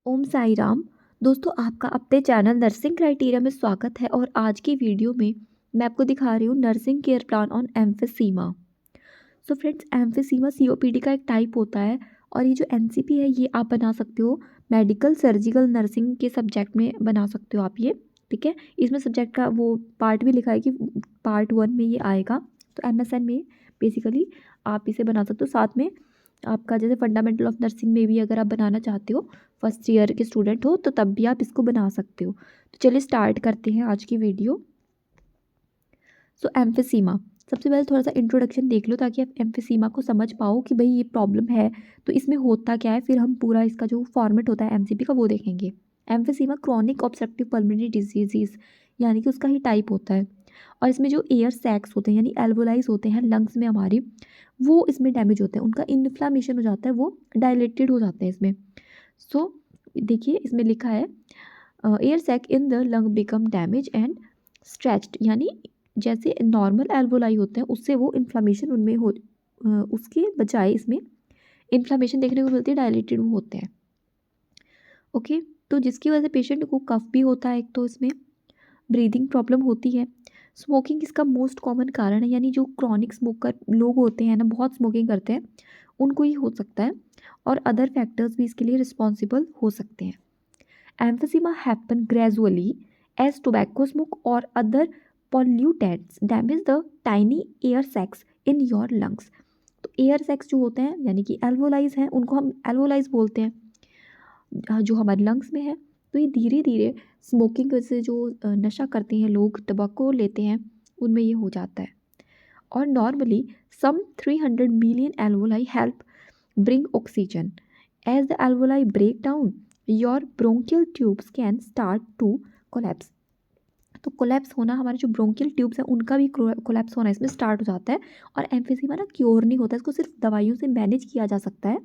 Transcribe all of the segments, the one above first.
ओम साई राम। दोस्तों, आपका अपने चैनल नर्सिंग क्राइटेरिया में स्वागत है और आज की वीडियो में मैं आपको दिखा रही हूँ nursing care plan on emphysema. So friends, emphysema COPD का एक टाइप होता है और ये जो एनसीपी है ये आप बना सकते हो मेडिकल सर्जिकल नर्सिंग के सब्जेक्ट में बना सकते हो आप ये। ठीक है, इसमें सब्जेक्ट का वो पार्ट भी लिखा है कि पार्ट 1 में ये आएगा। तो एमएसएन में बेसिकली आप इसे बना सकते हो। साथ में आपका जैसे फंडामेंटल ऑफ नर्सिंग में भी अगर आप बनाना चाहते हो, फर्स्ट ईयर के स्टूडेंट हो, तो तब भी आप इसको बना सकते हो। तो चलिए स्टार्ट करते हैं आज की वीडियो। सो एम्फीसीमा, सबसे पहले थोड़ा सा इंट्रोडक्शन देख लो ताकि आप एम्फीसीमा को समझ पाओ कि भाई ये प्रॉब्लम है तो इसमें होता क्या है। फिर हम पूरा इसका जो फॉर्मेट होता है एमसीपी का वो देखेंगे। Emphysema chronic obstructive pulmonary disease यानी कि उसका ही टाइप होता है और इसमें जो एयर सैक्स होते हैं यानी एल्वोलाइज होते हैं लंग्स में हमारी, वो इसमें डैमेज होते हैं, उनका इन्फ्लामेशन हो जाता है, वो डायलेटेड हो जाते हैं इसमें। सो देखिए इसमें लिखा है air sac in the lung become damage and stretched, यानी जैसे नॉर्मल एल्वोलाई होते हैं उससे वो इन्फ्लामेशन उनमें हो, उसके बजाय इसमें इन्फ्लामेशन देखने को मिलती है, डायलेटेड होते हैं। ओके, तो जिसकी वजह से पेशेंट को कफ भी होता है, एक तो इसमें ब्रीदिंग प्रॉब्लम होती है। स्मोकिंग इसका मोस्ट कॉमन कारण है, यानी जो क्रॉनिक स्मोकर लोग होते हैं ना, बहुत स्मोकिंग करते हैं, उनको ही हो सकता है और अदर फैक्टर्स भी इसके लिए रिस्पॉन्सिबल हो सकते हैं। Emphysema happen gradually as tobacco smoke और other pollutants damage the tiny air sacs in your lungs. तो एयर सैक्स जो होते हैं यानी कि एल्वोलाइज हैं, उनको हम एल्वोलाइज बोलते हैं, जो हमारे लंग्स में है। तो ये धीरे धीरे स्मोकिंग से जो नशा करते हैं लोग, टबैको लेते हैं, उनमें ये हो जाता है। और normally some 300 million alveoli help bring oxygen. As the alveoli break down, your bronchial tubes can start to collapse. तो कोलैप्स होना, हमारे जो ब्रोंकियल ट्यूब्स हैं उनका भी कोलैप्स होना इसमें स्टार्ट हो जाता है। और एम्फीसीमा ना क्योर नहीं होता, इसको सिर्फ दवाइयों से मैनेज किया जा सकता है,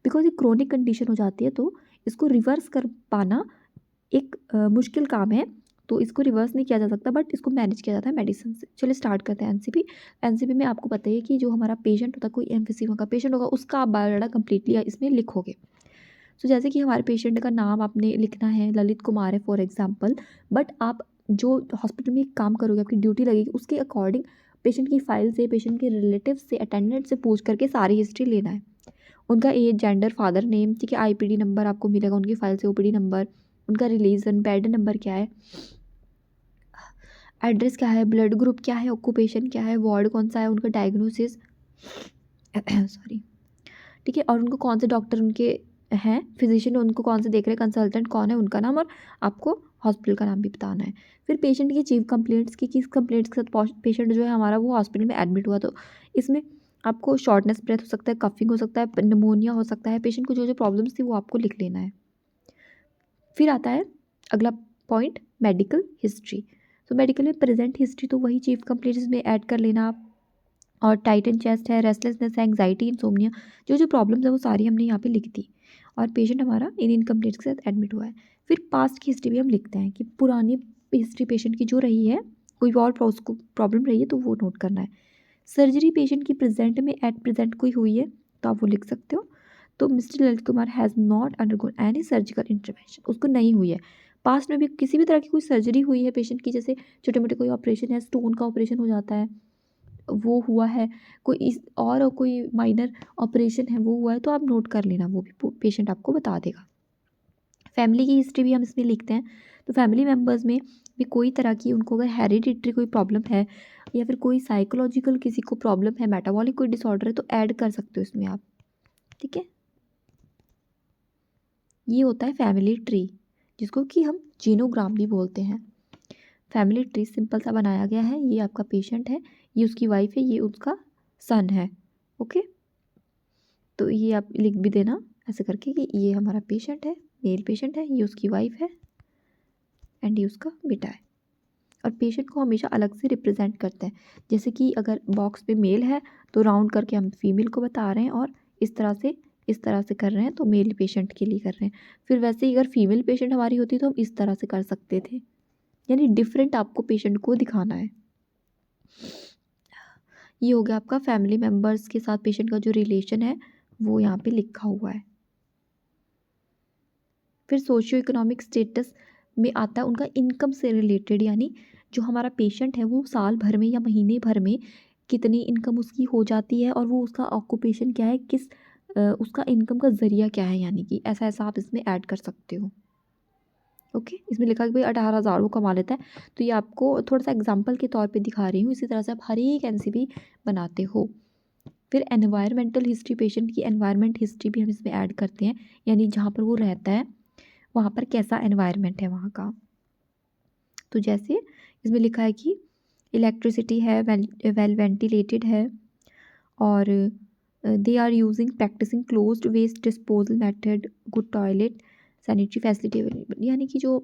बिकॉज ये क्रोनिक कंडीशन हो जाती है। तो इसको रिवर्स कर पाना एक मुश्किल काम है, तो इसको रिवर्स नहीं किया जा सकता, बट इसको मैनेज किया जाता है मेडिसिन से। चलिए स्टार्ट करते हैं एनसीपी। एनसीपी में आपको पता है कि जो हमारा पेशेंट होता है, कोई एम्फीसीमा का पेशेंट होगा, उसका आप बायोडाटा कंप्लीटली इसमें लिखोगे। तो जैसे कि हमारे पेशेंट का नाम आपने लिखना है, ललित कुमार है फॉर एग्जाम्पल, बट आप जो हॉस्पिटल में काम करोगे, आपकी ड्यूटी लगेगी, उसके अकॉर्डिंग पेशेंट की फाइल से, पेशेंट के रिलेटिव से, अटेंडेंट से पूछ करके सारी हिस्ट्री लेना है। उनका एज, जेंडर, फादर नेम, ठीक है, आईपीडी नंबर आपको मिलेगा उनकी फाइल से, ओपीडी नंबर, उनका रिलीजन, बेड नंबर क्या है, एड्रेस क्या है, ब्लड ग्रुप क्या है, ऑक्यूपेशन क्या है, वार्ड कौन सा है, उनका डायग्नोसिस सॉरी, ठीक है, और उनको कौन से डॉक्टर उनके हैं, फिजिशियन उनको कौन से देख रहे हैं, कंसल्टेंट कौन है, उनका नाम, और आपको हॉस्पिटल का नाम भी बताना है। फिर पेशेंट की चीफ कंप्लेंट्स की, किस कंप्लेंट्स के साथ पेशेंट जो है हमारा वो हॉस्पिटल में एडमिट हुआ, तो इसमें आपको शॉर्टनेस ब्रेथ हो सकता है, कफिंग हो सकता है, निमोनिया हो सकता है, पेशेंट को जो जो प्रॉब्लम्स थी वो आपको लिख लेना है। फिर आता है अगला पॉइंट, मेडिकल हिस्ट्री। तो मेडिकल में प्रेजेंट हिस्ट्री तो वही चीफ कंप्लेंट्स में ऐड कर लेना आप, और टाइटन चेस्ट है, रेस्टलेसनेस है, एंग्जाइटी, इंसोम्निया, जो जो प्रॉब्लम्स है वो सारी हमने यहाँ पे लिख दी, और पेशेंट हमारा इन इनकम्प्लीट के साथ एडमिट हुआ है। फिर पास्ट की हिस्ट्री भी हम लिखते हैं कि पुरानी हिस्ट्री पेशेंट की जो रही है, कोई और प्रॉब्लम रही है तो वो नोट करना है। सर्जरी पेशेंट की प्रेजेंट में एट प्रेजेंट कोई हुई है तो आप वो लिख सकते हो। तो mister Lalit Kumar has not undergone any surgical intervention, उसको नहीं हुई है। पास्ट में भी किसी भी तरह की कोई सर्जरी हुई है पेशेंट की, जैसे छोटे मोटे कोई ऑपरेशन है, स्टोन का ऑपरेशन हो जाता है, वो हुआ है, कोई इस और कोई माइनर ऑपरेशन है वो हुआ है, तो आप नोट कर लेना, वो भी पेशेंट आपको बता देगा। फैमिली की हिस्ट्री भी हम इसमें लिखते हैं। तो फैमिली मेम्बर्स में भी कोई तरह की, उनको अगर हेरिडिटरी कोई प्रॉब्लम है या फिर कोई साइकोलॉजिकल किसी को प्रॉब्लम है, मेटाबॉलिक कोई डिसऑर्डर है, तो ऐड कर सकते हो इसमें आप। ठीक है, ये होता है फैमिली ट्री, जिसको कि हम जीनोग्राम भी बोलते हैं। फैमिली ट्री सिंपल सा बनाया गया है, ये आपका पेशेंट है, ये उसकी वाइफ है, ये उसका सन है। ओके, तो ये आप लिख भी देना ऐसे करके कि ये हमारा पेशेंट है, मेल पेशेंट है, ये उसकी वाइफ है, एंड ये उसका बेटा है। और पेशेंट को हमेशा अलग से रिप्रेजेंट करते हैं, जैसे कि अगर बॉक्स पे मेल है तो राउंड करके हम फीमेल को बता रहे हैं, और इस तरह से कर रहे हैं तो मेल पेशेंट के लिए कर रहे हैं। फिर वैसे ही अगर फीमेल पेशेंट हमारी होती तो हम इस तरह से कर सकते थे, यानी डिफरेंट आपको पेशेंट को दिखाना है। ये हो गया आपका फैमिली मेम्बर्स के साथ पेशेंट का जो रिलेशन है वो यहाँ पे लिखा हुआ है। फिर सोशियो इकोनॉमिक स्टेटस में आता है उनका इनकम से रिलेटेड, यानी जो हमारा पेशेंट है वो साल भर में या महीने भर में कितनी इनकम उसकी हो जाती है और वो उसका ऑक्यूपेशन क्या है, उसका इनकम का ज़रिया क्या है, यानी कि ऐसा ऐसा आप इसमें ऐड कर सकते हो। ओके, इसमें लिखा है कि भाई 18,000 वो कमा लेता है। तो ये आपको थोड़ा सा एग्जाम्पल के तौर पे दिखा रही हूँ, इसी तरह से आप हर एक एनसीपी बनाते हो। फिर एनवायरमेंटल हिस्ट्री, पेशेंट की एनवायरमेंट हिस्ट्री भी हम इसमें ऐड करते हैं, यानी जहाँ पर वो रहता है वहाँ पर कैसा एनवायरमेंट है वहाँ का। तो जैसे इसमें लिखा है कि इलेक्ट्रिसिटी है, वेल वेंटिलेटेड है, और they are using practising closed waste disposal method, good toilet, sanitary facility available, यानी कि जो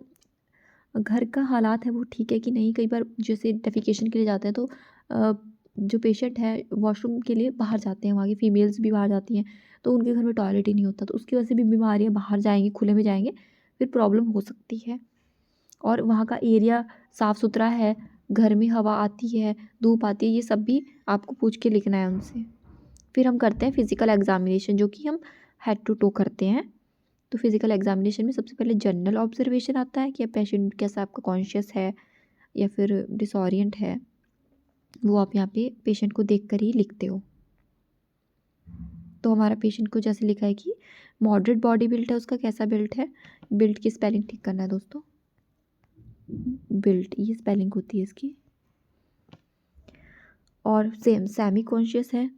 घर का हालात है वो ठीक है कि नहीं। कई बार जैसे डेफिकेशन के लिए जाते हैं तो जो पेशेंट है वॉशरूम के लिए बाहर जाते हैं, वहाँ की फीमेल्स भी बाहर जाती हैं, तो उनके घर में टॉयलेट ही नहीं होता, तो उसकी वजह से भी बीमारियाँ, बाहर जाएंगे खुले में जाएंगे फिर प्रॉब्लम हो सकती है। और वहाँ का एरिया साफ़ सुथरा है, घर में हवा आती है, धूप आती है, ये सब भी आपको पूछ के लिखना है उनसे। फिर हम करते हैं फिजिकल एग्जामिनेशन, जो कि हम हेड टू टो करते हैं। तो फिजिकल एग्जामिनेशन में सबसे पहले जनरल ऑब्जर्वेशन आता है कि पेशेंट कैसा आपका कॉन्शियस है या फिर डिसऑरिएंट है, वो आप यहाँ पे पेशेंट को देख कर ही लिखते हो। तो हमारा पेशेंट को जैसे लिखा है कि मॉडरेट बॉडी बिल्ट है, उसका कैसा बिल्ट है, बिल्ट की स्पेलिंग ठीक करना है दोस्तों, बिल्ट ये स्पेलिंग होती है इसकी। और सेमी कॉन्शियस है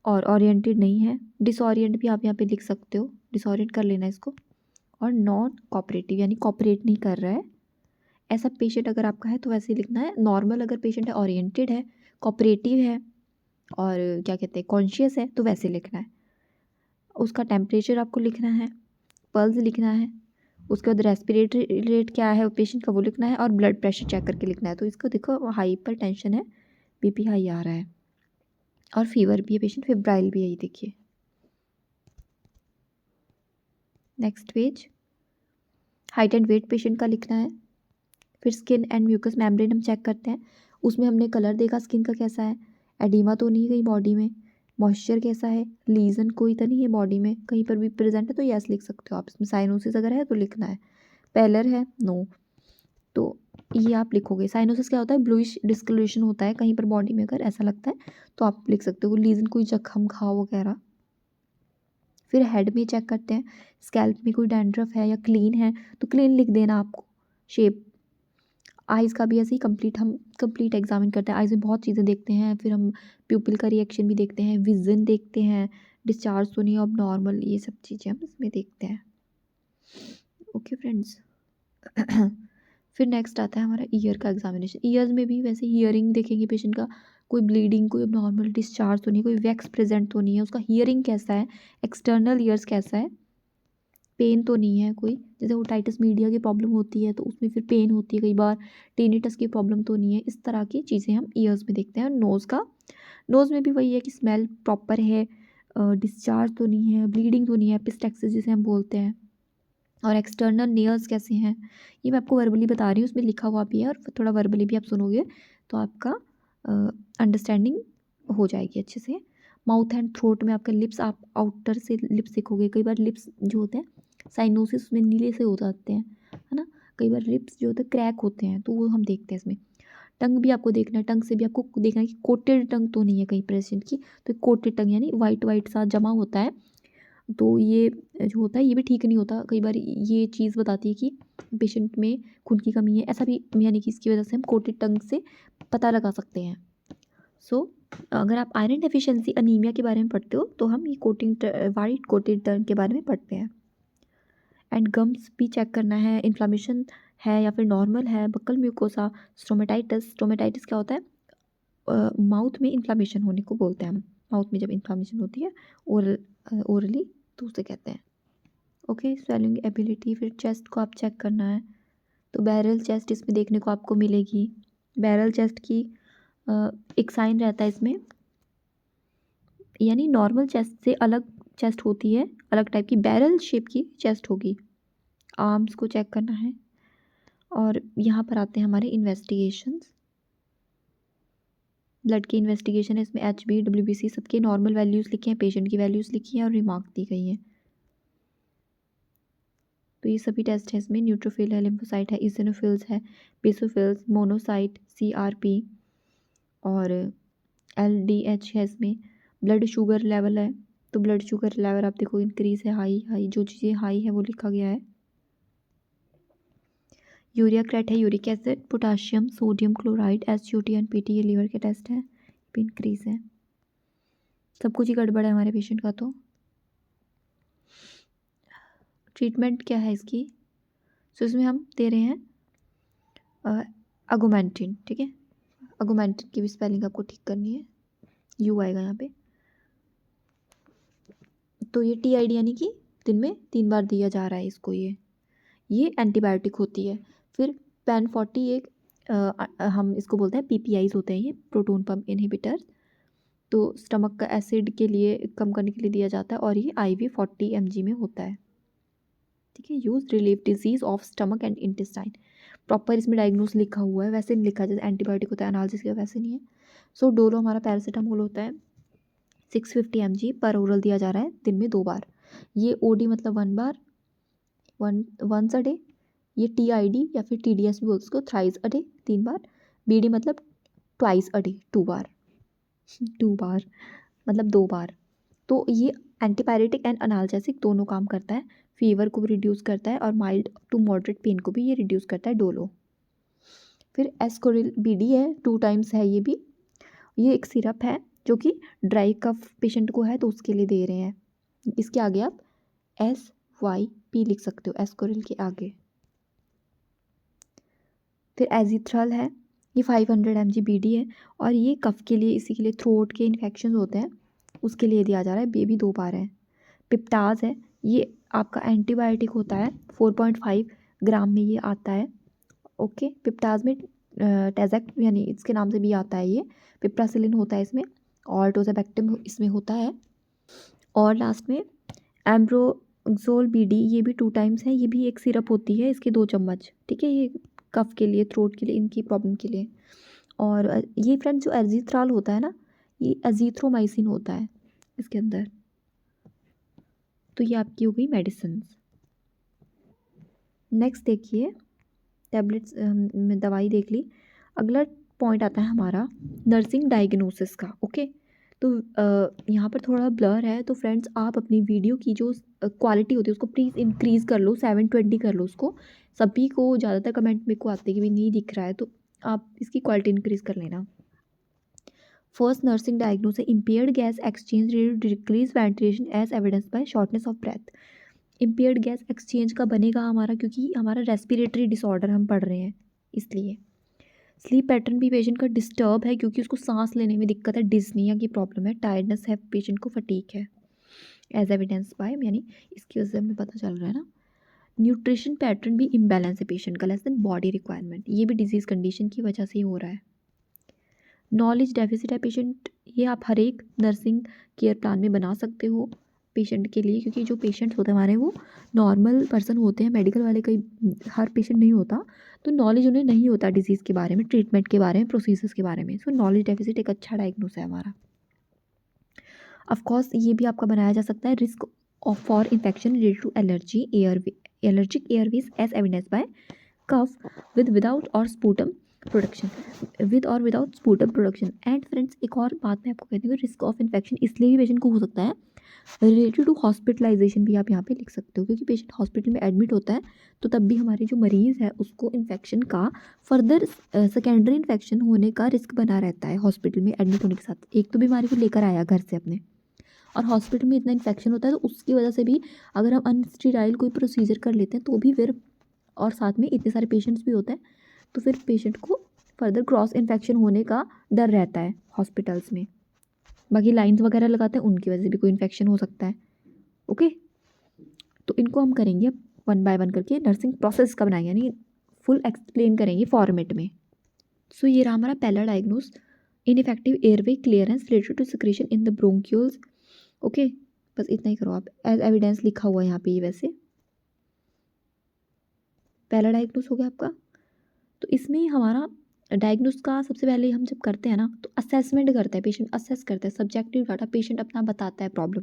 और ओरिएंटेड नहीं है, डिसऑरिएंट भी आप यहाँ पे लिख सकते हो, डिसऑरिएंट कर लेना इसको। और नॉन कोऑपरेटिव यानी कोऑपरेट नहीं कर रहा है, ऐसा पेशेंट अगर आपका है तो वैसे ही लिखना है। नॉर्मल अगर पेशेंट है, ओरिएंटेड है, कोऑपरेटिव है और क्या कहते हैं कॉन्शियस है, तो वैसे लिखना है। उसका टेम्परेचर आपको लिखना है, पल्स लिखना है, उसके बाद रेस्पिरेटरी रेट क्या है पेशेंट का वो लिखना है, और ब्लड प्रेशर चेक करके लिखना है। तो इसको देखो हाइपर टेंशन है, बीपी हाई आ रहा है, और फीवर भी है, पेशेंट फेब्राइल भी है, ये देखिए। Next page, height and weight patient का लिखना है। फिर स्किन एंड म्यूकस मेम्ब्रेन हम चेक करते हैं, उसमें हमने कलर देखा स्किन का कैसा है, एडिमा तो नहीं कहीं बॉडी में, मॉइस्चर कैसा है, लीजन कोई तो नहीं है बॉडी में कहीं पर भी प्रेजेंट है तो यस लिख सकते हो आप इसमें। साइनोसिस अगर है तो लिखना है, पेलर है नो, तो ये आप लिखोगे। साइनोसिस क्या होता है, ब्लूइश डिस्कलरेशन होता है कहीं पर बॉडी में, अगर ऐसा लगता है तो आप लिख सकते हो। लीजन कोई जख्म घाव वगैरह। फिर हेड में चेक करते हैं, स्कैल्प में कोई डैंड्रफ है या क्लीन है तो क्लीन लिख देना आपको। शेप, आइज़ का भी ऐसे ही हम कंप्लीट एग्जामिन करते हैं, आइज़ में बहुत चीज़ें देखते हैं। फिर हम प्यूपिल का रिएक्शन भी देखते हैं, विजन देखते हैं, डिस्चार्ज तो नहीं अब नॉर्मल, ये सब चीज़ें हम इसमें देखते हैं। Okay friends. फिर नेक्स्ट आता है हमारा ईयर का एग्जामिनेशन। ईयर्स में भी वैसे हियरिंग देखेंगे पेशेंट का, कोई ब्लीडिंग, कोई नॉर्मल डिस्चार्ज तो नहीं, कोई वैक्स प्रेजेंट तो नहीं है, उसका हियरिंग कैसा है, एक्सटर्नल ईयर्स कैसा है, पेन तो नहीं है कोई, जैसे ओटाइटिस मीडिया की प्रॉब्लम होती है तो उसमें फिर पेन होती है कई बार, टेनिटस की प्रॉब्लम तो नहीं है, इस तरह की चीज़ें हम ईयर्स में देखते हैं। नोज़ का, नोज़ में भी वही है कि स्मेल प्रॉपर है, डिस्चार्ज तो नहीं है, ब्लीडिंग तो नहीं है, एपिस्टैक्सिस जिसे हम बोलते हैं। और एक्सटर्नल नेल्स कैसे हैं, ये मैं आपको वर्बली बता रही हूँ, उसमें लिखा हुआ भी है और थोड़ा वर्बली भी आप सुनोगे तो आपका अंडरस्टैंडिंग हो जाएगी अच्छे से। माउथ एंड थ्रोट में आपका लिप्स, आप आउटर से लिप्स देखोगे, कई बार लिप्स जो होते हैं साइनोसिस में नीले से हो जाते हैं, है ना, कई बार लिप्स जो होते हैं क्रैक होते हैं, तो वो हम देखते हैं इसमें। टंग भी आपको देखना है, टंग से भी आपको देखना है कि कोटेड टंग तो नहीं है कहीं पेशेंट की, तो कोटेड टंग यानी वाइट वाइट सा जमा होता है, तो ये जो होता है ये भी ठीक नहीं होता। कई बार ये चीज़ बताती है कि पेशेंट में खून की कमी है, ऐसा भी, यानी कि इसकी वजह से हम कोटेड टंग से पता लगा सकते हैं। सो अगर आप आयरन डेफिशिएंसी अनीमिया के बारे में पढ़ते हो तो हम ये वाइट कोटेड टंग के बारे में पढ़ते हैं। एंड गम्स भी चेक करना है, इन्फ्लामेशन है या फिर नॉर्मल है, बक्कल म्यूकोसा, स्टोमेटाइटिस। स्टोमेटाइटिस क्या होता है, माउथ में इन्फ्लामेशन होने को बोलते हैं हम, माउथ में जब इन्फ्लामेशन होती है ओरली तो उसे कहते हैं। Okay, swelling ability. फिर चेस्ट को आप चेक करना है, तो बैरल चेस्ट इसमें देखने को आपको मिलेगी। बैरल चेस्ट की एक साइन रहता है इसमें, यानी नॉर्मल चेस्ट से अलग चेस्ट होती है, अलग टाइप की बैरल शेप की चेस्ट होगी। आर्म्स को चेक करना है, और यहाँ पर आते हैं हमारे इन्वेस्टिगेशंस। ब्लड की इन्वेस्टिगेशन है इसमें, HB WBC सबके नॉर्मल वैल्यूज़ लिखे हैं, पेशेंट की वैल्यूज़ लिखी हैं और रिमार्क दी गई हैं। तो ये सभी टेस्ट है इसमें। न्यूट्रोफिल है, लिम्फोसाइट है, इसिनोफिल्स है, बेसोफिल्स, मोनोसाइट, CRP और LDH है इसमें। ब्लड शुगर लेवल है, तो ब्लड शुगर लेवल आप देखो इंक्रीज है, हाई जो चीज़ें हाई है वो लिखा गया है। यूरिया क्रेट है, uric acid, potassium, sodium chloride, SUT and PT, ये लीवर के टेस्ट हैं, भी इंक्रीज है। सब कुछ ही गड़बड़ है हमारे पेशेंट का। तो ट्रीटमेंट क्या है इसकी, सो इसमें हम दे रहे हैं अगोमेंटिन, ठीक है। अगोमेंटिन की भी स्पेलिंग आपको ठीक करनी है, U आएगा यहाँ पे। तो ये TID यानी कि दिन में 3 बार दिया जा रहा है इसको। ये एंटीबायोटिक होती है। फिर पेन 40 एक हम इसको बोलते हैं PPIs होते हैं, ये प्रोटोन पम्प इनहिबिटर। तो स्टमक का एसिड के लिए कम करने के लिए दिया जाता है, और ये IV 40 mg में होता है, ठीक है। Use relieve disease of stomach and intestine. Proper इसमें डायग्नोस लिखा हुआ है, वैसे नहीं लिखा जैसे एंटीबायोटिक होता है एनालिसिस का, वैसे नहीं है। सो डोलो हमारा पैरासीटामोल होता है, 650 mg पर ओरल दिया जा रहा है दिन में 2 बार। ये OD मतलब 1 बार, वंस अ डे। ये TID या फिर TDS भी बोलते हैं उसको, thrice a day, 3 bar. BD मतलब ट्वाइस अ डे, 2 बार 2 बार मतलब 2 बार। तो ये एंटीपायरेटिक एंड अनाल्जेसिक दोनों काम करता है, फीवर को भी रिड्यूस करता है और माइल्ड टू मॉडरेट पेन को भी ये रिड्यूस करता है डोलो। फिर एस्कोरिल BD है, 2 टाइम्स है ये भी। ये एक सिरप है जो कि ड्राई कफ पेशेंट को है, तो उसके लिए दे रहे हैं। इसके आगे आप SYP लिख सकते हो, एस्कोरिल के आगे। फिर एजिथ्रल है, ये 500 mg BD है, और ये कफ के लिए, इसी के लिए थ्रोट के इन्फेक्शन होते हैं उसके लिए दिया जा रहा है, ये भी 2 बार है। पिप्टाज है, ये आपका एंटीबायोटिक होता है, 4.5 ग्राम में ये आता है, ओके। पिप्टाज में टेजेक्ट यानी इसके नाम से भी आता है ये, पिप्रासिलिन होता है इसमें, और टोजाबैक्टिम इसमें होता है। और लास्ट में एम्ब्रोक्सोल BD, ये भी 2 टाइम्स है, ये भी एक सिरप होती है, इसके 2 चम्मच, ठीक है। ये कफ के लिए, थ्रोट के लिए, इनकी प्रॉब्लम के लिए। और ये फ्रेंड जो एजिथ्राल होता है ना, ये एजिथ्रोमाइसिन होता है इसके अंदर। तो ये आपकी हो गई मेडिसिन। नेक्स्ट देखिए, टैबलेट्स में दवाई देख ली। अगला पॉइंट आता है हमारा नर्सिंग डायग्नोसिस का, ओके। तो यहाँ पर थोड़ा ब्लर है, तो फ्रेंड्स आप अपनी वीडियो की जो क्वालिटी होती है उसको प्लीज़ इंक्रीज़ कर लो, 720 कर लो उसको। सभी को ज़्यादातर कमेंट मेरे को आते हैं कि भी नहीं दिख रहा है, तो आप इसकी क्वालिटी इंक्रीज़ कर लेना। First nursing diagnosis, impaired gas exchange decrease ventilation as evidence by shortness of breath. Impaired gas exchange का बनेगा हमारा, क्योंकि हमारा रेस्पिरेटरी डिसऑर्डर हम पढ़ रहे हैं इसलिए। स्लीप पैटर्न भी पेशेंट का डिस्टर्ब है, क्योंकि उसको सांस लेने में दिक्कत है, डिस्निया की प्रॉब्लम है, टायर्डनेस है पेशेंट को, फटीक है, एज एविडेंस बाय, यानी इसकी वजह से हमें पता चल रहा है ना। न्यूट्रिशन पैटर्न भी इम्बैलेंस है पेशेंट का, लेस देन बॉडी रिक्वायरमेंट, ये भी डिजीज़ कंडीशन की वजह से ही हो रहा है। नॉलेज डेफिसिट है पेशेंट, ये आप हर एक नर्सिंग केयर प्लान में बना सकते हो पेशेंट के लिए, क्योंकि जो पेशेंट्स होते हैं हमारे वो नॉर्मल पर्सन होते हैं, मेडिकल वाले कई, हर पेशेंट नहीं होता, तो नॉलेज उन्हें नहीं होता डिजीज़ के बारे में, ट्रीटमेंट के बारे में, प्रोसीजर्स के बारे में। सो नॉलेज डेफिसिट एक अच्छा डायग्नोस है हमारा। ऑफकोर्स ये भी आपका बनाया जा सकता है, risk of for infection related to allergic airways as evidence by cough with without और स्पूटम प्रोडक्शन, विद और without sputum production. And friends एक और बात मैं आपको कहती हूँ, रिस्क ऑफ इन्फेक्शन इसलिए भी पेशेंट को हो सकता है रिलेटेड टू हॉस्पिटलाइजेशन, भी आप यहाँ पे लिख सकते हो, क्योंकि पेशेंट हॉस्पिटल में एडमिट होता है, तो तब भी हमारे जो मरीज़ है उसको इन्फेक्शन का फर्दर सेकेंडरी इन्फेक्शन होने का रिस्क बना रहता है हॉस्पिटल में एडमिट होने के साथ। एक तो बीमारी को लेकर आया घर से अपने, और हॉस्पिटल में इतना इन्फेक्शन होता है, तो उसकी वजह से भी अगर हम अनस्टेराइल कोई प्रोसीजर कर लेते हैं तो भी फिर, और साथ में इतने सारे पेशेंट्स भी होते हैं, तो फिर पेशेंट को फर्दर क्रॉस इन्फेक्शन होने का डर रहता है हॉस्पिटल्स में। बाकी लाइन्स वगैरह लगाते हैं, उनकी वजह से भी कोई इन्फेक्शन हो सकता है, ओके। तो इनको हम करेंगे अब 1 बाय 1 करके, नर्सिंग प्रोसेस का बनाएंगे, यानी फुल एक्सप्लेन करेंगे फॉर्मेट में। सो ये रहा हमारा पहला diagnose, ineffective airway clearance related to secretion in the bronchioles, okay. बस इतना ही करो आप, एज एविडेंस लिखा हुआ है यहाँ पे, ये वैसे पहला डायग्नोस हो गया आपका। तो इसमें हमारा डायग्नोस का सबसे पहले हम जब करते हैं ना, तो असेसमेंट करते हैं, पेशेंट असेस करते हैं, सब्जेक्टिव डाटा, पेशेंट अपना बताता है प्रॉब्लम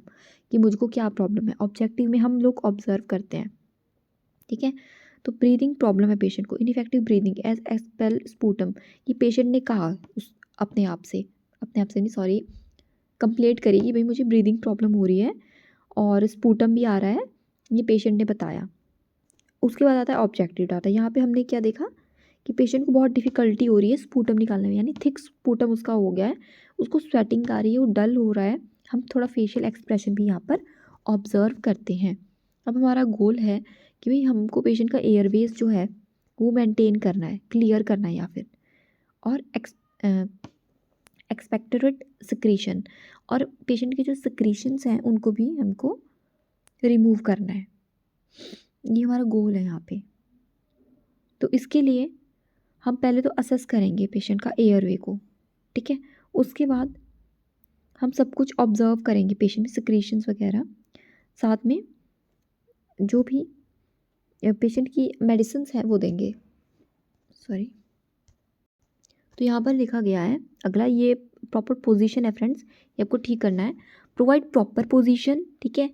कि मुझको क्या प्रॉब्लम है। ऑब्जेक्टिव में हम लोग ऑब्जर्व करते हैं, ठीक है। तो ब्रीदिंग प्रॉब्लम है पेशेंट को, ineffective breathing as expel sputum, ये पेशेंट ने कहा उस अपने आप से नहीं सॉरी, कंप्लेंट करी कि भाई मुझे ब्रीदिंग प्रॉब्लम हो रही है और स्पूटम भी आ रहा है, ये पेशेंट ने बताया। उसके बाद आता है ऑब्जेक्टिव डाटा। यहाँ पे हमने क्या देखा कि पेशेंट को बहुत डिफ़िकल्टी हो रही है स्पूटम निकालने में, यानी थिक स्पूटम उसका हो गया है, उसको स्वेटिंग आ रही है, वो डल हो रहा है। हम थोड़ा फेशियल एक्सप्रेशन भी यहाँ पर ऑब्जर्व करते हैं। अब हमारा गोल है कि भाई हमको पेशेंट का एयरवेज जो है वो मेंटेन करना है, क्लियर करना है, या फिर और एक्सपेक्टोरेट सिक्रीशन, और पेशेंट के जो सिक्रीशंस हैं उनको भी हमको रिमूव करना है। ये हमारा गोल है यहाँ पे। तो इसके लिए हम पहले तो असेस करेंगे पेशेंट का एयरवे को, ठीक है। उसके बाद हम सब कुछ ऑब्जर्व करेंगे पेशेंट में सिक्रीशंस वगैरह, साथ में जो भी पेशेंट की मेडिसिन्स हैं वो देंगे। सॉरी, तो यहाँ पर लिखा गया है अगला, ये प्रॉपर पोजीशन है फ्रेंड्स, ये आपको ठीक करना है। प्रोवाइड प्रॉपर पोजीशन, ठीक है।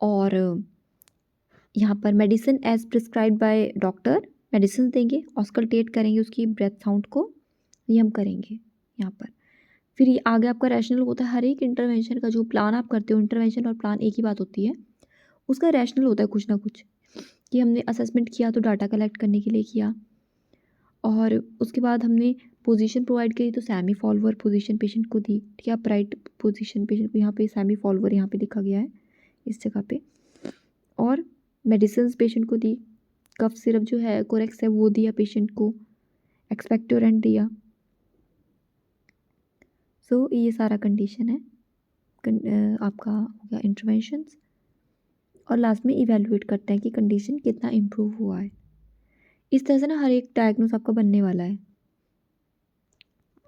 और यहाँ पर medicine as prescribe by doctor, medicine देंगे, ऑस्कल्टेट करेंगे उसकी ब्रेथ साउंड को, ये हम करेंगे यहाँ पर। फिर ये आगे आपका रैशनल होता है। हर एक इंटरवेंशन का जो प्लान आप करते हो, इंटरवेंशन और प्लान एक ही बात होती है, उसका रैशनल होता है कुछ ना कुछ, कि हमने असेसमेंट किया तो डाटा कलेक्ट करने के लिए किया, और उसके बाद हमने पोजीशन प्रोवाइड करी तो सेमी फॉलोअर पोजीशन पेशेंट को दी, ठीक है। अपराइट पोजीशन पेशेंट को, यहाँ पे सेमी फॉलोअर यहाँ पे लिखा गया है इस जगह पे, और मेडिसिन पेशेंट को दी, कफ सिरप जो है कोरेक्स है वो दिया पेशेंट को, एक्सपेक्टोरेंट दिया। सो ये सारा कंडीशन है, आपका हो गया इंटरवेंशंस, और लास्ट में इवेलुएट करते हैं कि कंडीशन कितना इम्प्रूव हुआ है। इस तरह से ना हर एक डायग्नोस आपका बनने वाला है।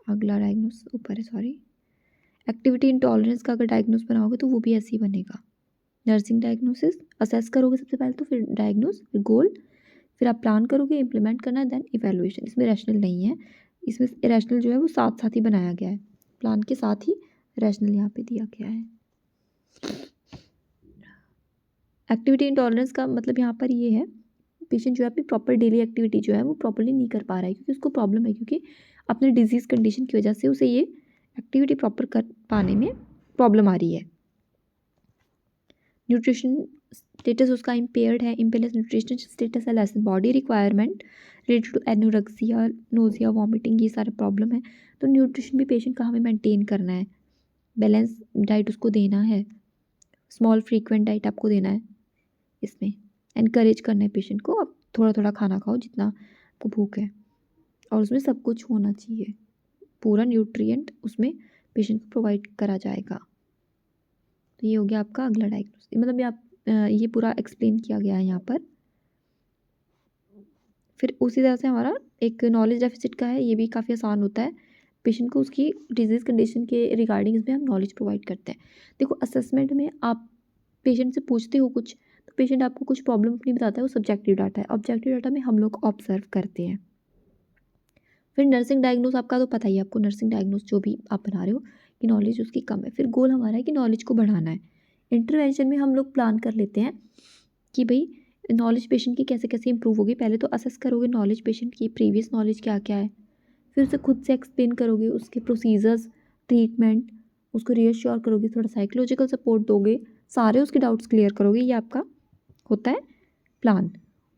अगला डायग्नोस ऊपर है, सॉरी। एक्टिविटी इंटॉलरेंस का अगर डायग्नोस बनाओगे तो वो भी ऐसे ही बनेगा। नर्सिंग डायग्नोसिस असेस करोगे सबसे पहले, तो फिर डायग्नोस, फिर गोल, फिर आप प्लान करोगे, इम्प्लीमेंट करना है, देन इवेलुएशन। इसमें रैशनल नहीं है, इसमें रैशनल जो है वो साथ साथ ही बनाया गया है, प्लान के साथ ही रैशनल यहाँ पे दिया गया है। एक्टिविटी इंटॉलरेंस का मतलब यहाँ पर ये है, पेशेंट जो है अपनी प्रॉपर डेली एक्टिविटी जो है वो प्रॉपरली नहीं कर पा रहा है, क्योंकि उसको प्रॉब्लम है, क्योंकि अपने डिजीज़ कंडीशन की वजह से उसे ये एक्टिविटी प्रॉपर कर पाने में प्रॉब्लम आ रही है। न्यूट्रिशन स्टेटस उसका इम्पेयर्ड है, इम्पेयर्ड न्यूट्रिशन स्टेटस है, less body requirement related to anorexia, nausea, vomiting, ये सारे प्रॉब्लम है। तो न्यूट्रिशन भी पेशेंट का हमें मेंटेन करना है, बैलेंस डाइट उसको देना है, स्मॉल फ्रीक्वेंट डाइट आपको देना है, इसमें एनकरेज करना है पेशेंट को, अब थोड़ा थोड़ा खाना खाओ जितना आपको भूख है, और उसमें सब कुछ होना चाहिए, पूरा न्यूट्रिएंट उसमें पेशेंट को प्रोवाइड करा जाएगा। तो ये हो गया आपका अगला डायग्नोस, मतलब ये पूरा एक्सप्लेन किया गया है यहाँ पर। फिर उसी तरह से हमारा एक नॉलेज डेफिसिट का है, ये भी काफ़ी आसान होता है, पेशेंट को उसकी डिजीज़ कंडीशन के रिगार्डिंग इसमें हम नॉलेज प्रोवाइड करते हैं। देखो असेसमेंट में आप पेशेंट से पूछते हो कुछ, तो पेशेंट आपको कुछ प्रॉब्लम अपनी बताता है, वो सब्जेक्टिव डाटा है। ऑब्जेक्टिव डाटा में हम लोग ऑब्जर्व करते हैं। फिर नर्सिंग डायग्नोस आपका तो पता ही है आपको, नर्सिंग डायग्नोस जो भी आप बना रहे हो कि नॉलेज उसकी कम है, फिर गोल हमारा है कि नॉलेज को बढ़ाना है। इंटरवेंशन में हम लोग प्लान कर लेते हैं कि भाई नॉलेज पेशेंट की कैसे कैसे इंप्रूव होगी। पहले तो असेस करोगे नॉलेज पेशेंट की, प्रीवियस नॉलेज क्या क्या है, फिर उसे खुद से एक्सप्लेन करोगे उसके प्रोसीजर्स, ट्रीटमेंट, उसको रीअश्योर करोगे, थोड़ा साइकोलॉजिकल सपोर्ट दोगे, सारे उसके डाउट्स क्लियर करोगे। ये आपका होता है प्लान,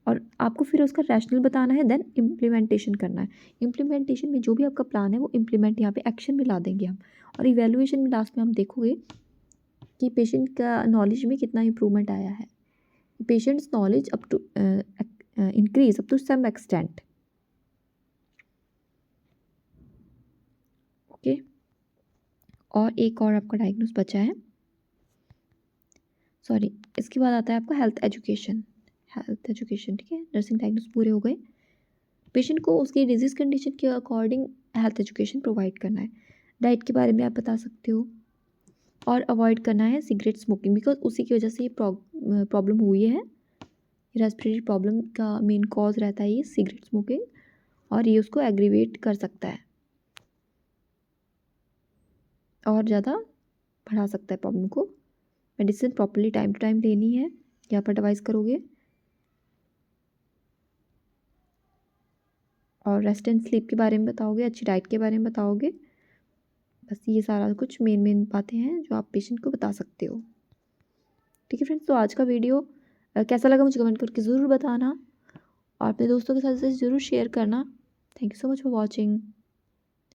और आपको फिर उसका रैशनल बताना है, देन इम्प्लीमेंटेशन करना है। इम्प्लीमेंटेशन में जो भी आपका प्लान है वो इम्प्लीमेंट यहाँ पे एक्शन में ला देंगे हम, और इवैल्यूएशन में लास्ट में हम देखोगे कि पेशेंट का नॉलेज में कितना इंप्रूवमेंट आया है, patients knowledge up to increase up to some extent. Okay, और एक और आपका डायग्नोस बचा है, सॉरी, इसके बाद आता है आपका हेल्थ एजुकेशन। हेल्थ एजुकेशन, ठीक है, नर्सिंग डायग्नोस पूरे हो गए। पेशेंट को उसकी डिजीज़ कंडीशन के अकॉर्डिंग हेल्थ एजुकेशन प्रोवाइड करना है। डाइट के बारे में आप बता सकते हो, और अवॉइड करना है सिगरेट स्मोकिंग, बिकॉज उसी की वजह से ये प्रॉब्लम हुई है। रेस्पिरेटरी प्रॉब्लम का मेन कॉज रहता है ये सिगरेट स्मोकिंग, और ये उसको एग्रीवेट कर सकता है और ज़्यादा बढ़ा सकता है प्रॉब्लम को। Medicine properly time to time लेनी है, यहाँ पर एडवाइस करोगे। और रेस्ट एंड स्लीप के बारे में बताओगे, अच्छी डाइट के बारे में बताओगे। बस ये सारा कुछ मेन बातें हैं जो आप पेशेंट को बता सकते हो। ठीक है फ्रेंड्स, तो आज का वीडियो कैसा लगा मुझे कमेंट करके ज़रूर बताना और अपने दोस्तों के साथ इसे ज़रूर शेयर करना। Thank you so much for watching.